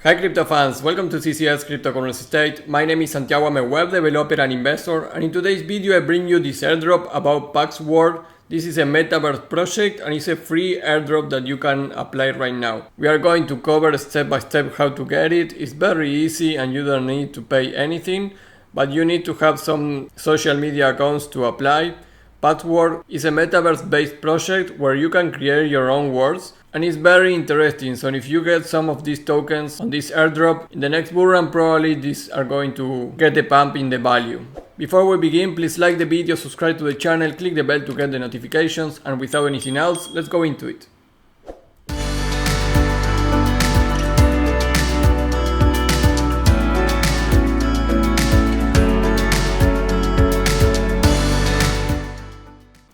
Hi crypto fans, welcome to CCS Cryptocurrency State. My name is Santiago, I'm a web developer and investor, and in today's video I bring you this airdrop about Pax World. This is a Metaverse project and it's a free airdrop that you can apply right now. We are going to cover step by step how to get it. It's very easy and you don't need to pay anything, but you need to have some social media accounts to apply. Pax World is a Metaverse based project where you can create your own worlds. And it's very interesting, so if you get some of these tokens on this airdrop, in the next bull run probably these are going to get a pump in the value. Before we begin, please like the video, subscribe to the channel, click the bell to get the notifications, and without anything else, let's go into it.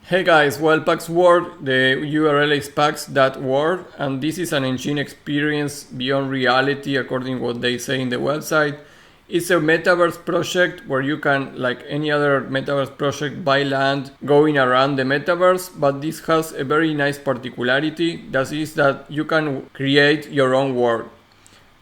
Hey guys, well, Pax World, the URL is pax.world, and this is an engine experience beyond reality according to what they say in the website. It's a metaverse project where you can, like any other metaverse project, buy land going around the metaverse, but this has a very nice particularity, that is that you can create your own world.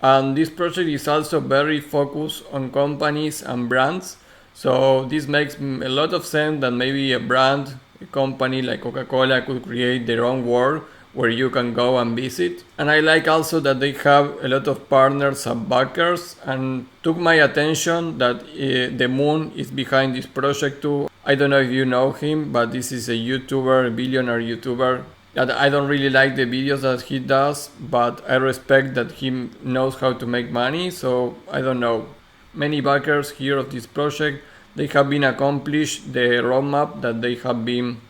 And this project is also very focused on companies and brands, so this makes a lot of sense that maybe a brand, a company like Coca-Cola could create their own world where you can go and visit. And I like also that they have a lot of partners and backers, and took my attention that the Moon is behind this project too. I don't know if you know him, but this is a YouTuber, a billionaire YouTuber. That I don't really like the videos that he does, but I respect that he knows how to make money, so I don't know. Many backers here of this project, they have been accomplished the roadmap that they have been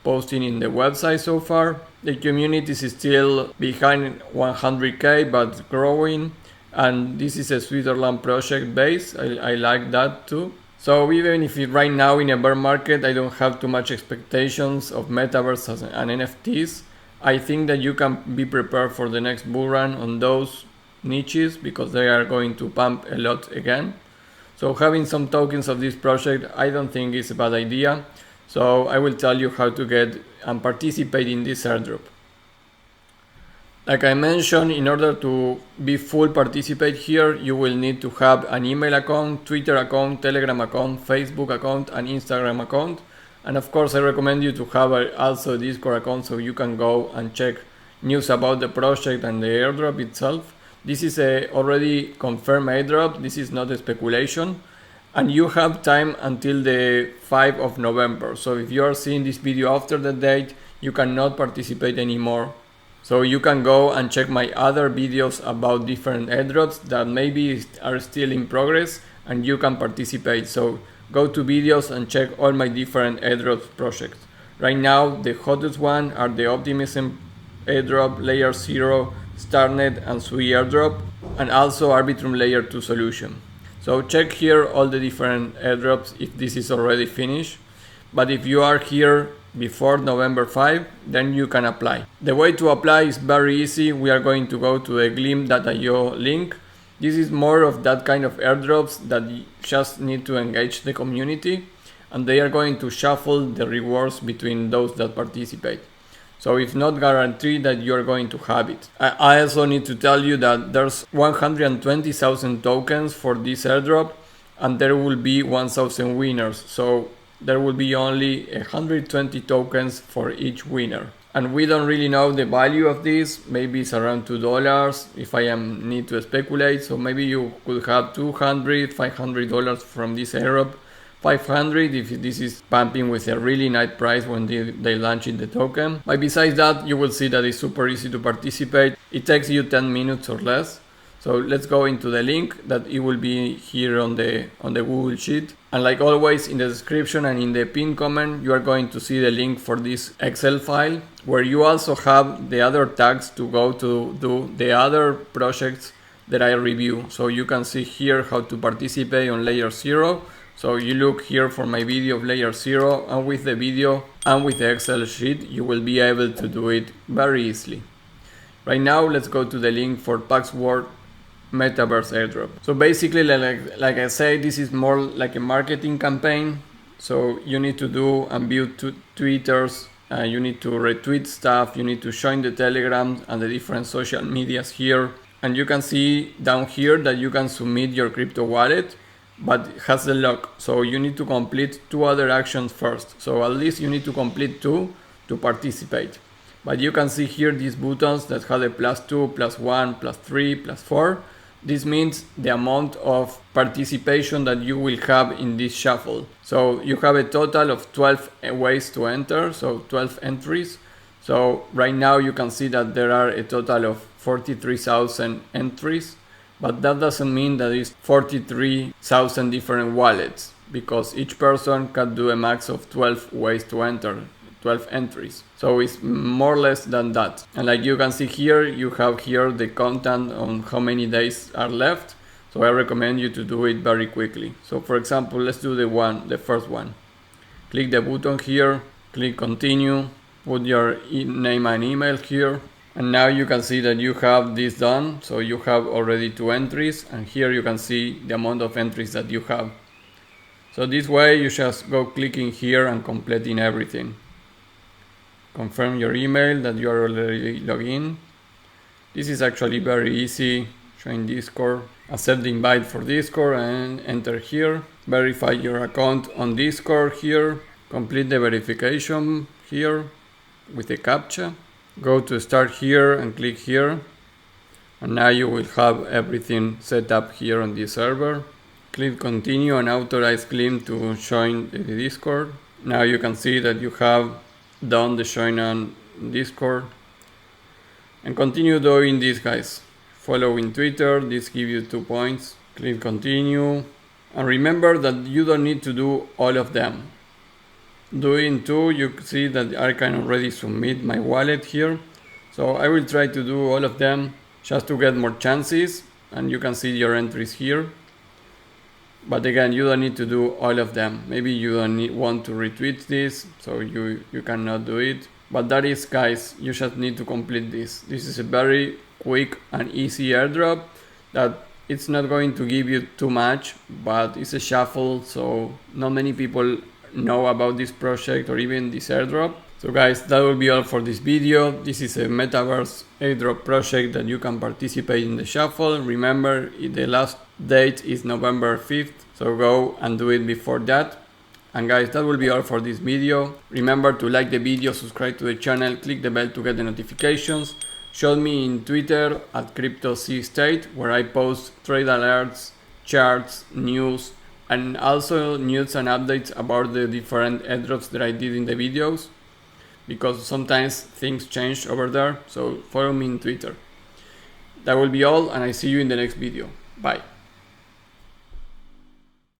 posting in the website so far. The community is still behind 100k but growing, and this is a Switzerland project base. I like that too. So even if right now in a bear market I don't have too much expectations of Metaverse and NFTs, I think that you can be prepared for the next bull run on those niches because they are going to pump a lot again. So having some tokens of this project, I don't think is a bad idea. So I will tell you how to get and participate in this airdrop. Like I mentioned, in order to be full participate here, you will need to have an email account, Twitter account, Telegram account, Facebook account, and Instagram account. And of course, I recommend you to have also a Discord account so you can go and check news about the project and the airdrop itself. This is a already confirmed airdrop, this is not a speculation, and you have time until the 5th of November. So if you are seeing this video after the date, you cannot participate anymore. So you can go and check my other videos about different airdrops that maybe are still in progress and you can participate. So go to videos and check all my different airdrop projects. Right now the hottest one are the Optimism airdrop, Layer 0, starknet and SUI airdrop, and also Arbitrum layer 2 solution. So check here all the different airdrops if this is already finished, but if you are here before November 5, then you can apply. The way to apply is very easy. We are going to go to the gleam.io link. This is more of that kind of airdrops that you just need to engage the community, and they are going to shuffle the rewards between those that participate. So it's not guaranteed that you're going to have it. I also need to tell you that there's 120,000 tokens for this airdrop, and there will be 1,000 winners. So there will be only 120 tokens for each winner. And we don't really know the value of this. Maybe it's around $2 if I need to speculate. So maybe you could have $200, $500 from this airdrop. 500 if this is pumping with a really nice price when they launch the token. But besides that, you will see that it's super easy to participate. It takes you 10 minutes or less. So let's go into the link that it will be here on the Google Sheet. And like always, in the description and in the pinned comment, you are going to see the link for this Excel file where you also have the other tags to go to do the other projects that I review. So you can see here how to participate on layer 0. So you look here for my video of layer 0, and with the video and with the Excel sheet you will be able to do it very easily. Right now let's go to the link for Pax World Metaverse airdrop. So basically like I said, this is more like a marketing campaign. So you need to do and build Twitters, you need to retweet stuff, you need to join the Telegram and the different social medias here. and you can see down here that you can submit your crypto wallet, but it has the lock. So you need to complete 2 other actions first. So at least you need to complete 2 to participate. But you can see here these buttons that have a +2, +1, +3, +4. This means the amount of participation that you will have in this shuffle. So you have a total of 12 ways to enter, so 12 entries. So right now you can see that there are a total of 43,000 entries, but that doesn't mean that it's 43,000 different wallets, because each person can do a max of 12 ways to enter, 12 entries. So it's more or less than that. And like you can see here, you have here the content on how many days are left. So I recommend you to do it very quickly. So for example, let's do the first one. Click the button here, click continue, put your name and email here. And now you can see that you have this done. So you have already 2 entries, and here you can see the amount of entries that you have. So this way you just go clicking here and completing everything. Confirm your email that you are already logged in. This is actually very easy. Join Discord, accept the invite for Discord and enter here. Verify your account on Discord here. Complete the verification here with the CAPTCHA. Go to start here and click here. And now you will have everything set up here on this server. Click continue and authorize Gleam to join the Discord. Now you can see that you have done the join on Discord, and continue doing this, guys. Follow in Twitter, this gives you 2 points. Click continue, and remember that you don't need to do all of them. Doing 2, you see that I can already submit my wallet here, so I will try to do all of them just to get more chances, and you can see your entries here. But again, you don't need to do all of them. Maybe you don't want to retweet this, so you cannot do it. But that is, guys, you just need to complete this. This is a very quick and easy airdrop that it's not going to give you too much, but it's a shuffle, so not many people know about this project or even this airdrop. So guys, that will be all for this video. This is a Metaverse airdrop project that you can participate in the shuffle. Remember, the last date is November 5th, so go and do it before that. And guys, that will be all for this video. Remember to like the video, subscribe to the channel, click the bell to get the notifications. Join me in Twitter at CryptoCState, where I post trade alerts, charts, news, and also news and updates about the different airdrops that I did in the videos, because sometimes things change over there. So follow me in Twitter. That will be all, and I see you in the next video. Bye.